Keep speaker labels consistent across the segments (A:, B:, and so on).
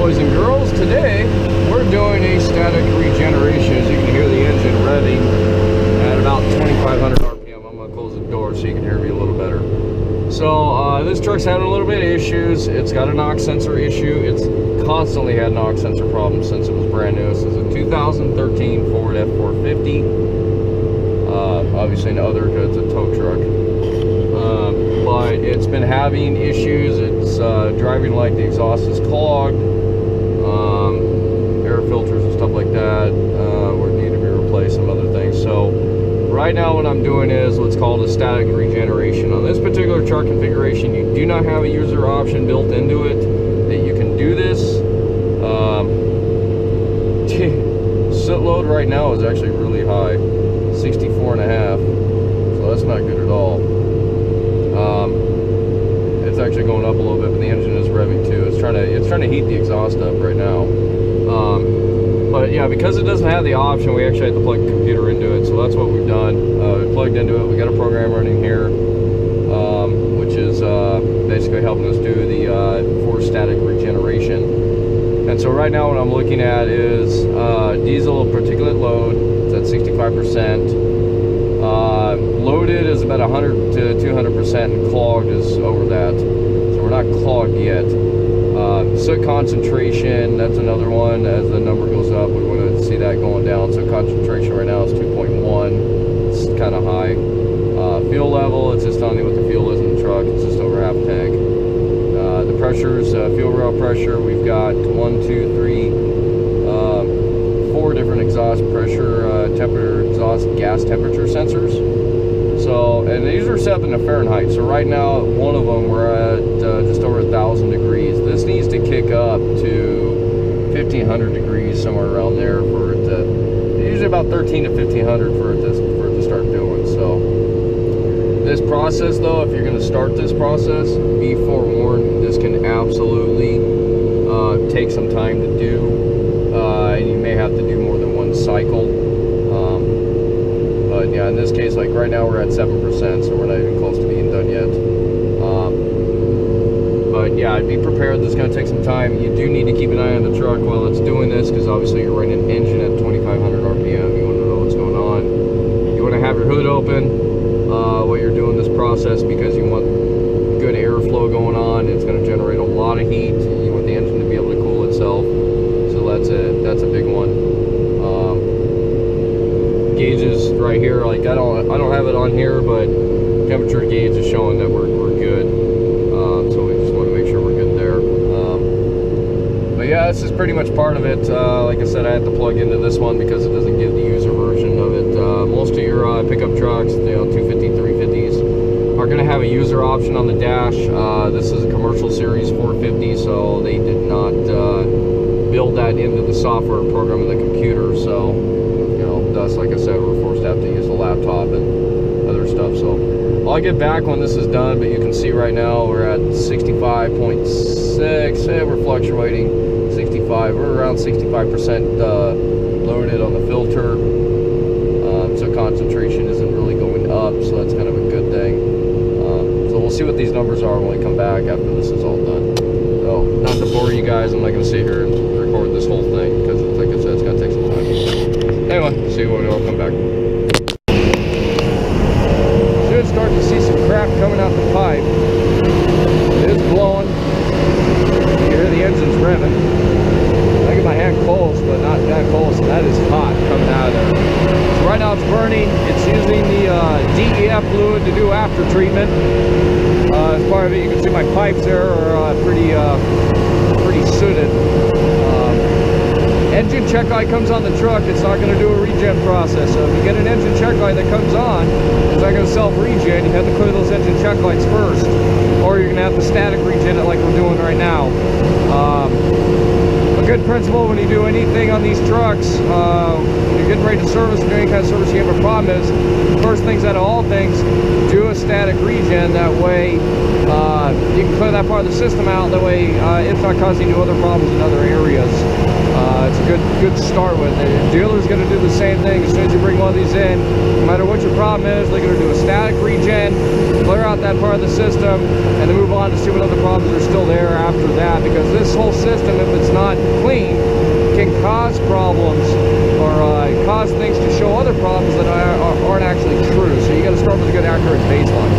A: boys and girls. Today we're doing a static regeneration. As you can hear the engine revving at about 2,500 RPM. I'm going to close the door so you can hear me a little better. So this truck's having a little bit of issues. It's got a knock sensor issue. It's constantly had knock sensor problems since it was brand new. This is a 2013 Ford F450. Obviously no other because it's a tow truck. But it's been having issues. It's driving like the exhaust is clogged, air filters and stuff like that would need to be replaced, some other things. So right now what I'm doing is what's called a static regeneration. On this particular truck configuration, you do not have a user option built into it that you can do this. Soot load right now is actually really high, 64.5, so that's not good at all. It's actually going up a little bit, but the engine is revving too. It's trying to heat the exhaust up right now. But yeah, because it doesn't have the option, we actually had to plug the computer into it. So that's what we've done. We plugged into it. We got a program running here, which is basically helping us do the forced static regeneration. And so right now what I'm looking at is diesel particulate load. It's at 65%. Loaded is about 100 to 200%, and clogged is over that. So we're not clogged yet. Soot concentration, that's another one. As the number goes up, we want to see that going down. So concentration right now is 2.1. It's kind of high. Fuel level, it's just telling you what the fuel is in the truck. It's just over half tank. The pressures, fuel rail pressure, we've got 4 different exhaust pressure, exhaust gas temperature sensors. So, and these are set up in a Fahrenheit. So right now, one of them, we're at just over 1,000 degrees. This needs to kick up to 1,500 degrees, somewhere around there, for it to, usually about 1,300 to 1,500 for it to start doing. So this process, though, if you're going to start this process, be forewarned, this can absolutely take some time to do. And you may have to do more than one cycle. But yeah, in this case, like right now we're at 7%, so we're not even close to being done yet. But yeah, be prepared. This is going to take some time. You do need to keep an eye on the truck while it's doing this, because obviously you're running an engine at 2,500 RPM. You want to know what's going on. You want to have your hood open while you're doing this process, because you want good airflow going on. It's going to generate a lot of heat. You want the engine to be able to cool itself. That's a big one. Gauges right here, like I don't have it on here, but temperature gauge is showing that we're good. So we just want to make sure we're good there. But yeah, this is pretty much part of it. Like I said, I had to plug into this one because it doesn't give the user version of it. Most of your pickup trucks, 250, 350s, are going to have a user option on the dash. This is a commercial series 450, so they did not build that into the software program in the computer. So, you know, thus, like I said, we're forced to have to use a laptop and other stuff. So I'll get back when this is done, but you can see right now we're at 65.6. We're fluctuating 65. We're around 65% loaded on the filter. So concentration isn't really going up, so that's kind of a good thing. So we'll see what these numbers are when we come back after this is all done. So, not to bore you guys, I'm not going to sit here and record this whole thing, because like I said, it's going to take some time. Anyway, see you when I'll come back. Should start to see some crap coming out the pipe. It is blowing. You hear the engine's revving. I get my hand close, but not that close. That is hot coming out of there. So right now it's burning. It's using the DEF fluid to do after treatment. As part of it, you can see my pipes there are pretty sooted. Engine check light comes on the truck. It's not going to do a regen process. So if you get an engine check light that comes on, it's not going to self-regen. You have to clear those engine check lights first, or you're going to have to static regen it like we're doing right now. A good principle when you do anything on these trucks, when you're getting ready to service, do any kind of service, you have a problem is, first things out of all things, do a static regen. That way you can clear that part of the system out. That way it's not causing you other problems in other areas. it's a good start with it. The dealer's going to do the same thing as soon as you bring one of these in. No matter what your problem is, they're going to do a static regen, clear out that part of the system, and then move on to see what other problems are still there after that. Because this whole system, if it's not clean, can cause problems or cause things to show other problems that aren't actually true. So you got to start with a good, accurate baseline.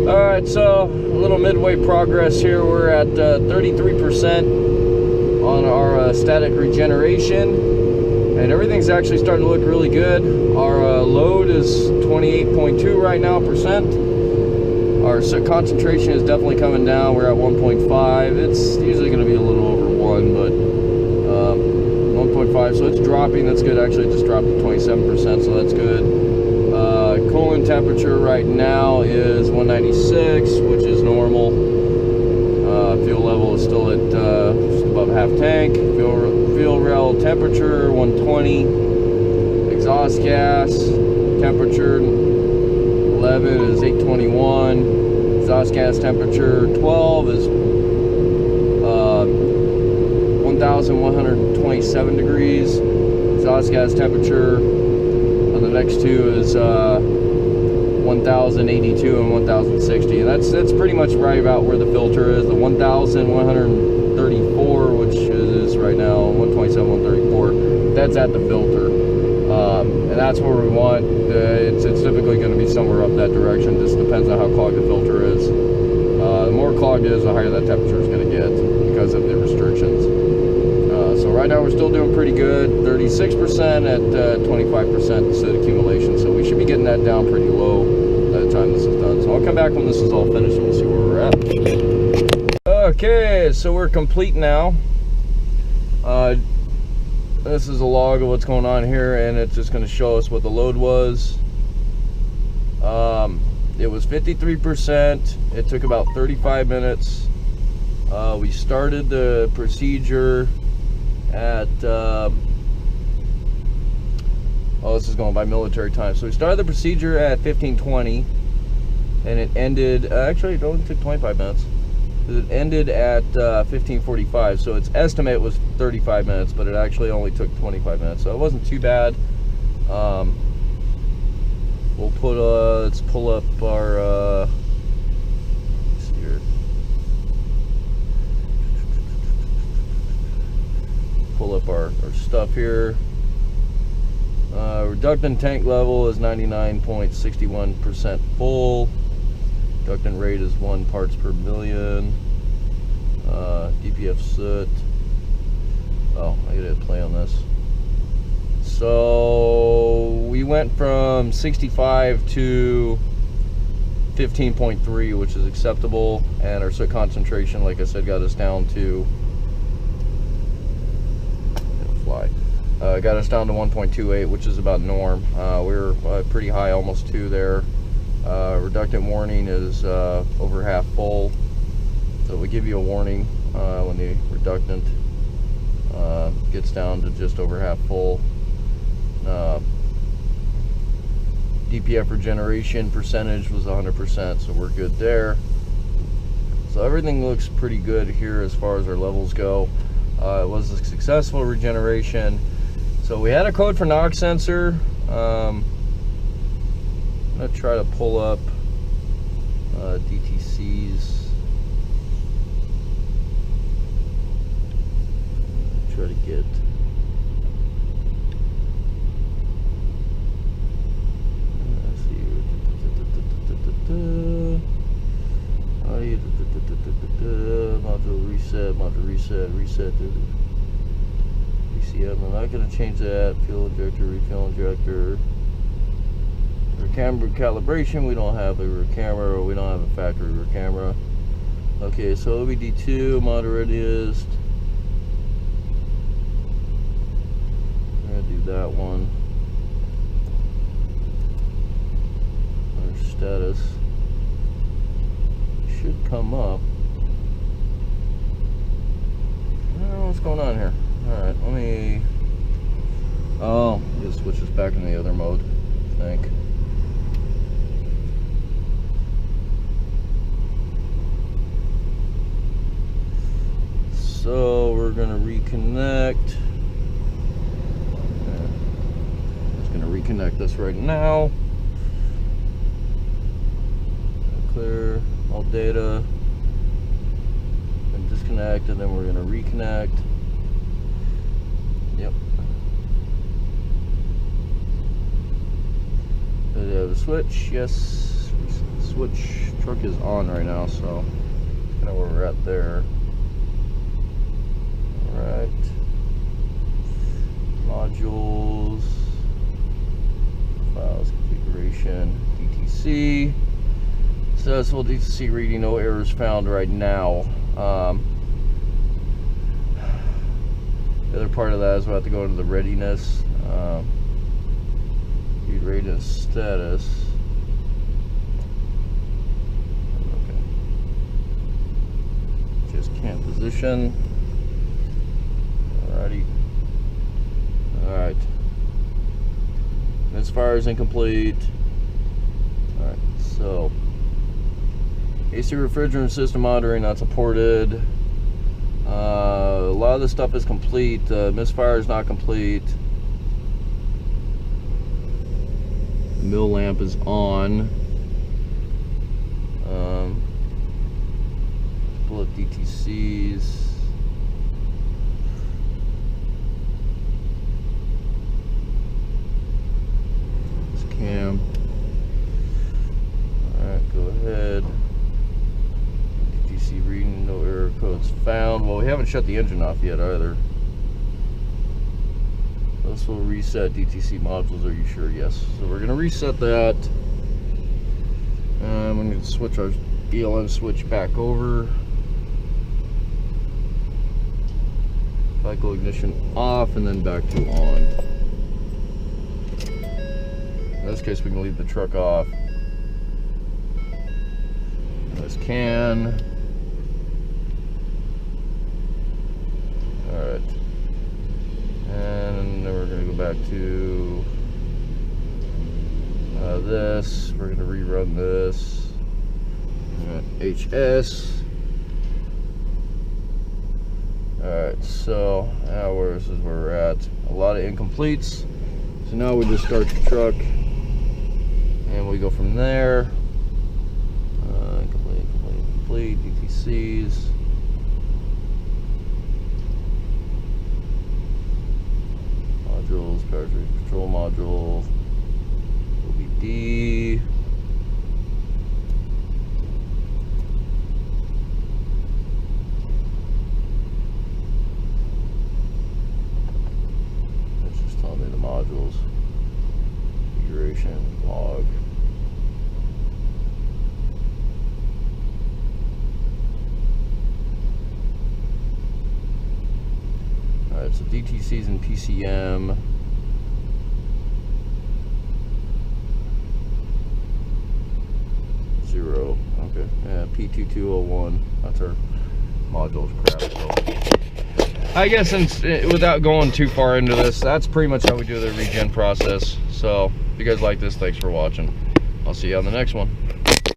A: All right, so a little midway progress here. We're at 33% on our static regeneration, and everything's actually starting to look really good. Our load is 28.2 right now percent. Our concentration is definitely coming down. We're at 1.5. It's usually going to be a little over 1, but 1.5, so it's dropping. That's good. Actually, it just dropped to 27%, so that's good. Coolant temperature right now is 196, which is normal. Fuel level is still at just above half tank. Fuel rail temperature 120. Exhaust gas temperature 11 is 821. Exhaust gas temperature 12 is 1,127 degrees. Exhaust gas temperature on the next two is 1,082 and 1,060, and that's pretty much right about where the filter is. The 1,134, which is right now 127, 134. That's at the filter, and that's where we want. It's typically going to be somewhere up that direction. Just depends on how clogged the filter is. The more clogged it is, the higher that temperature is going to get because of the restrictions. So right now we're still doing pretty good, 36% at 25% soot accumulation. So we should be getting that down pretty low by the time this is done. So I'll come back when this is all finished and we'll see where we're at. Okay, so we're complete now. This is a log of what's going on here, and it's just going to show us what the load was. It was 53%. It took about 35 minutes. We started the procedure at this is going by military time. So we started the procedure at 15:20, and it ended. Actually, it only took 25 minutes. It ended at 15:45. So its estimate was 35 minutes, but it actually only took 25 minutes. So it wasn't too bad. We'll put let's pull up our. Let's see here. Pull up our stuff here. Reductant tank level is 99.61% full. Reductant rate is 1 parts per million. DPF soot. Oh, I gotta play on this. So we went from 65 to 15.3, which is acceptable, and our soot concentration, like I said, got us down to got us down to 1.28, which is about norm. We were pretty high, almost 2 there. Reductant warning is over half full, so we give you a warning when the reductant gets down to just over half full. DPF regeneration percentage was 100%, so we're good there. So everything looks pretty good here as far as our levels go. It was a successful regeneration. So we had a code for NOx sensor. I'm gonna try to pull up DTCs. Try to get. Let's see. Module reset. I'm not going to change that. Fuel injector, refuel injector. Rear camera calibration, we don't have a rear camera, or we don't have a factory rear camera. Okay, so OBD2, model readiest. I'm going to do that one. Our status should come up. I don't know what's going on here. Alright, let me. Oh, just switch this back into the other mode, I think. so we're gonna reconnect. Just gonna reconnect this right now. Clear all data and disconnect, and then we're gonna reconnect. Yep. Did I have a switch? Yes. Switch truck is on right now, so kind of where we're at there. Alright. Modules. Files, configuration, DTC. Successful DTC reading, no errors found right now. The other part of that is we'll have to go into the readiness. Read readiness status. Okay. Just can't position. Alrighty. Alright. Misfire is incomplete. Alright, so AC refrigerant system monitoring not supported. A lot of this stuff is complete. Misfire is not complete. The mill lamp is on. Split DTCs. This cam. Alright, go ahead. DTC reading, no error codes found. Well, we haven't shut the engine off yet either. This will reset DTC modules, are you sure? Yes. So we're going to reset that. I'm going to switch our ELN switch back over. Cycle ignition off and then back to on. In this case, we can leave the truck off. This can. Alright. And then we're going to go back to this. We're going to rerun this. HS. Alright, so now this is where we're at. A lot of incompletes. So now we just start the truck and we go from there. Complete, DTCs. Modules, powertrain control module, OBD. That's just telling me the modules. Configuration, log. Alright, so DTCs and PCM. Zero. Okay. Yeah, P2201. That's our modules crap. So I guess without going too far into this, that's pretty much how we do the regen process. So if you guys like this, thanks for watching. I'll see you on the next one.